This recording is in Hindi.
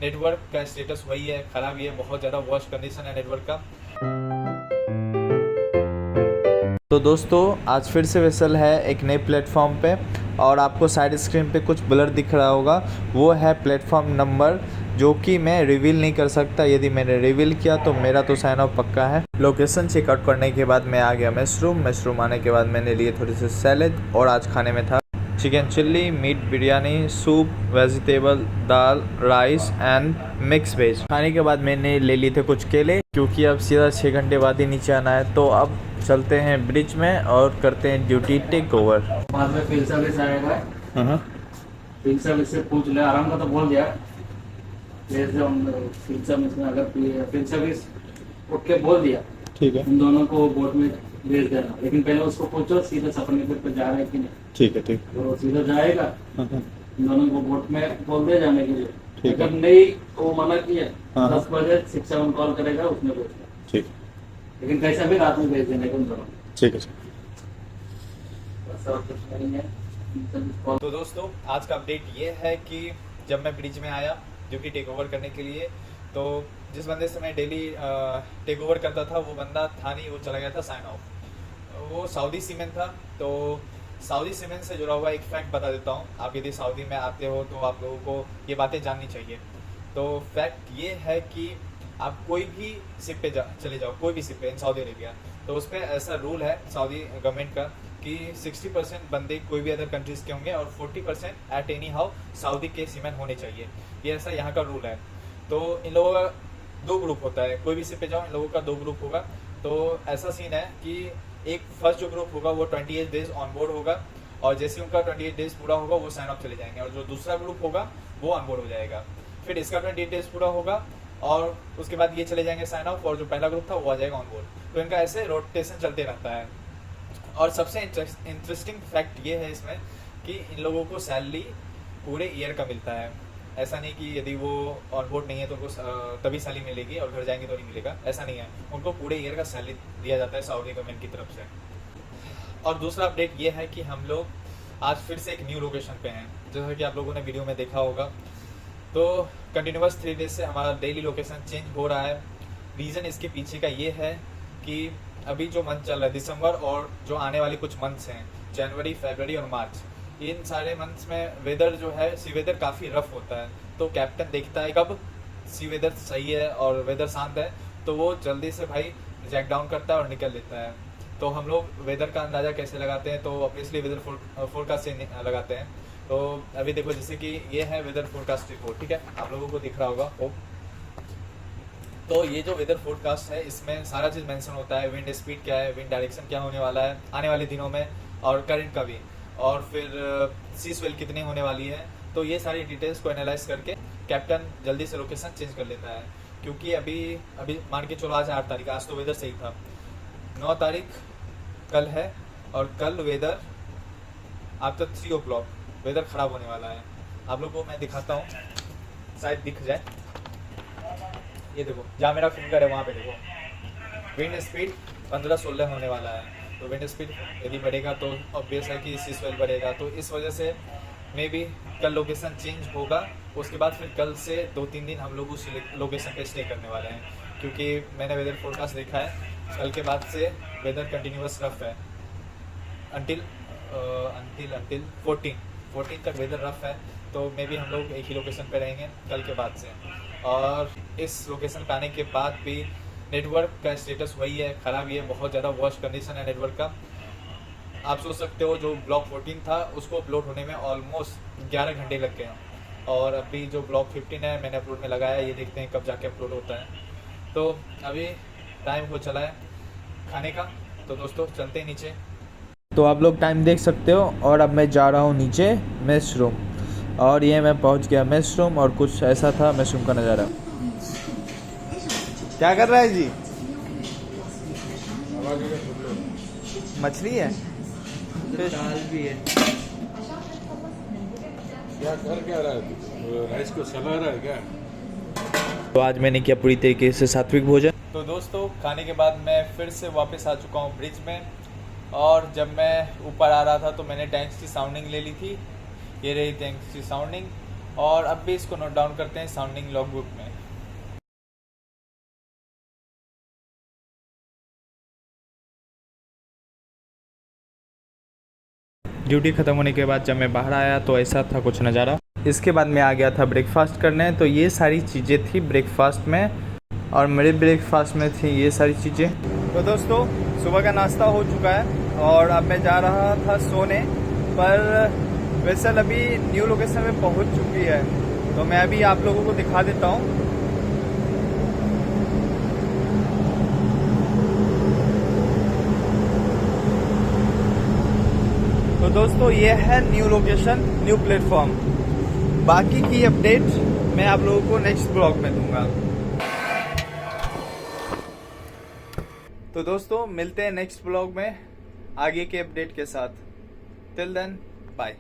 नेटवर्क का स्टेटस वही है, ख़राब ही है, बहुत ज़्यादा वर्स्ट कंडीशन है नेटवर्क का। तो दोस्तों आज फिर से वेसल है एक नए प्लेटफॉर्म पे और आपको साइड स्क्रीन पे कुछ ब्लर दिख रहा होगा, वो है प्लेटफॉर्म नंबर जो कि मैं रिवील नहीं कर सकता। यदि मैंने रिवील किया तो मेरा तो साइन ऑफ पक्का है। लोकेशन चेकआउट करने के बाद मैं आ गया मशरूम आने के बाद मैंने लिए थोड़ी सी सैलेड और आज खाने में था chicken chilli, meat biryani, soup, vegetable, दाल, राइस एंड मिक्स वेज। खाने के बाद मैंने ले लिए थे कुछ केले क्योंकि अब सीधा 6 घंटे बाद ही नीचे आना है। तो अब चलते हैं ब्रिज में और करते हैं ड्यूटी टेक ओवर। बाद में फील्ड सर्विस आएगा, फील्ड सर्विस से पूछ ले, आराम का तो बोल दिया। फील्ड सर्विस में अगर फील्ड सर्विस उठ के बोल दिया, ठीक है, उन दोनों को बोट में भेज देना, लेकिन पहले उसको पूछो सीधा सपने पे जा रहा है कि नहीं। ठीक है, ठीक तो सीधा जाएगा, उन दोनों को बोट में बोल दे जाने के लिए। ठीक है। अगर नहीं वो मना किया 10 बजे 6-7 कॉल करेगा, उसने पूछना, ठीक, लेकिन कैसा भी रात में भेज देने को उन दोनों। ठीक है। बस और कुछ नहीं है। तो दोस्तों आज का अपडेट ये है कि जब मैं ब्रिज में आया ड्यूटी टेक ओवर करने के लिए, तो जिस बंदे से मैं डेली टेक ओवर करता था वो बंदा था नहीं, वो चला गया था साइन ऑफ। वो सऊदी सीमेंट था। तो सऊदी सीमेंट से जुड़ा हुआ एक फैक्ट बता देता हूँ। आप यदि सऊदी में आते हो तो आप लोगों को ये बातें जाननी चाहिए। तो फैक्ट ये है कि आप कोई भी शिप पे चले जाओ, कोई भी शिप पे इन सऊदी अरेबिया, तो उस पर ऐसा रूल है सऊदी गवर्नमेंट का कि 60% बंदे कोई भी अदर कंट्रीज़ के होंगे और 40% एट एनी हाउ सऊदी के सीमेंट होने चाहिए। ये ऐसा यहाँ का रूल है। तो इन लोगों का 2 ग्रुप होता है, कोई भी शिप पे जाओ इन लोगों का 2 ग्रुप होगा। तो ऐसा सीन है कि एक फर्स्ट जो ग्रुप होगा वो 28 डेज ऑन बोर्ड होगा और जैसे उनका 28 डेज पूरा होगा वो साइन ऑफ चले जाएंगे, और जो दूसरा ग्रुप होगा वो ऑन बोर्ड हो जाएगा। फिर इसका 28 डेज पूरा होगा और उसके बाद ये चले जाएंगे साइन ऑफ, और जो पहला ग्रुप था वो आ जाएगा ऑन बोर्ड। तो इनका ऐसे रोटेशन चलते रहता है। और सबसे इंटरेस्टिंग फैक्ट ये है इसमें कि इन लोगों को सैलरी पूरे ईयर का मिलता है। ऐसा नहीं कि यदि वो ऑन बोर्ड नहीं है तो उनको तभी सैलरी मिलेगी और घर जाएंगे तो नहीं मिलेगा, ऐसा नहीं है। उनको पूरे ईयर का सैलरी दिया जाता है सऊदी गवर्नमेंट की तरफ से। और दूसरा अपडेट ये है कि हम लोग आज फिर से एक न्यू लोकेशन पे हैं, जैसा कि आप लोगों ने वीडियो में देखा होगा। तो कंटिन्यूस 3 डेज से हमारा डेली लोकेशन चेंज हो रहा है। रीज़न इसके पीछे का ये है कि अभी जो मंथ चल रहा है दिसंबर और जो आने वाले कुछ मंथ्स हैं जनवरी, फरवरी और मार्च, इन सारे मंथ्स में वेदर जो है सी वेदर काफ़ी रफ होता है। तो कैप्टन देखता है कब सी वेदर सही है और वेदर शांत है तो वो जल्दी से भाई जैक डाउन करता है और निकल लेता है। तो हम लोग वेदर का अंदाज़ा कैसे लगाते हैं, तो ऑब्वियसली वेदर फोरकास्ट से लगाते हैं। तो अभी देखो जैसे कि ये है वेदर फोरकास्ट रिपोर्ट, ठीक है, आप लोगों को दिख रहा होगा होप। तो ये जो वेदर फोरकास्ट है इसमें सारा चीज़ मेंशन होता है, विंड स्पीड क्या है, विंड डायरेक्शन क्या होने वाला है आने वाले दिनों में, और करंट का भी, और फिर सी स्वेल कितनी होने वाली है। तो ये सारी डिटेल्स को एनालाइज करके कैप्टन जल्दी से लोकेशन चेंज कर लेता है। क्योंकि अभी मान के चलो आज 8 तारीख, आज तो वेदर सही था। 9 तारीख कल है और कल वेदर आफ्टर 3 o'clock वेदर ख़राब होने वाला है। आप लोग को मैं दिखाता हूँ, शायद दिख जाए। ये देखो जहाँ मेरा फिंगर है वहाँ पे देखो, विंड स्पीड 15-16 होने वाला है। तो विंड स्पीड यदि बढ़ेगा तो ऑब्वियस है कि सी स्वेल बढ़ेगा। तो इस वजह से मे बी कल लोकेशन चेंज होगा। उसके बाद फिर कल से 2-3 दिन हम लोग उस लोकेशन पे स्टे करने वाले हैं, क्योंकि मैंने वेदर फोरकास्ट देखा है कल के बाद से वेदर कंटिन्यूस रफ है अंटिल 14 तक वेदर रफ है। तो मे बी हम लोग एक ही लोकेशन पे रहेंगे कल के बाद से। और इस लोकेशन पे आने के बाद भी नेटवर्क का स्टेटस वही है, ख़राब ही है, बहुत ज़्यादा वर्स्ट कंडीशन है नेटवर्क का। आप सोच सकते हो जो ब्लॉक 14 था उसको अपलोड होने में ऑलमोस्ट 11 घंटे लग गए हैं, और अभी जो ब्लॉक 15 है मैंने अपलोड में लगाया, ये देखते हैं कब जाके अपलोड होता है। तो अभी टाइम हो चला है खाने का, तो दोस्तों चलते हैं नीचे। तो आप लोग टाइम देख सकते हो और अब मैं जा रहा हूँ नीचे मेस रूम, और ये मैं पहुँच गया मेस रूम, और कुछ ऐसा था मेस रूम का नज़ारा। क्या कर रहा है जी? मछली है, दाल भी है। क्या रहा है? राइस को सला रहा है क्या? तो आज मैंने किया पूरी तरीके से सात्विक भोजन। तो दोस्तों खाने के बाद मैं फिर से वापस आ चुका हूँ ब्रिज में, और जब मैं ऊपर आ रहा था तो मैंने टैंक्स की साउंडिंग ले ली थी। ये रही टैंक्स की साउंडिंग, और अब भी इसको नोट डाउन करते हैं साउंडिंग लॉग बुक में। ड्यूटी ख़त्म होने के बाद जब मैं बाहर आया तो ऐसा था कुछ नज़ारा। इसके बाद मैं आ गया था ब्रेकफास्ट करने। तो ये सारी चीज़ें थी ब्रेकफास्ट में, और मेरे ब्रेकफास्ट में थी ये सारी चीज़ें। तो दोस्तों सुबह का नाश्ता हो चुका है और अब मैं जा रहा था सोने, पर वेसल अभी न्यू लोकेशन में पहुंच चुकी है। तो मैं अभी आप लोगों को दिखा देता हूं। तो दोस्तों ये है न्यू लोकेशन, न्यू प्लेटफॉर्म। बाकी की अपडेट मैं आप लोगों को नेक्स्ट ब्लॉग में दूंगा। तो दोस्तों मिलते हैं नेक्स्ट ब्लॉग में आगे के अपडेट के साथ। Till then bye.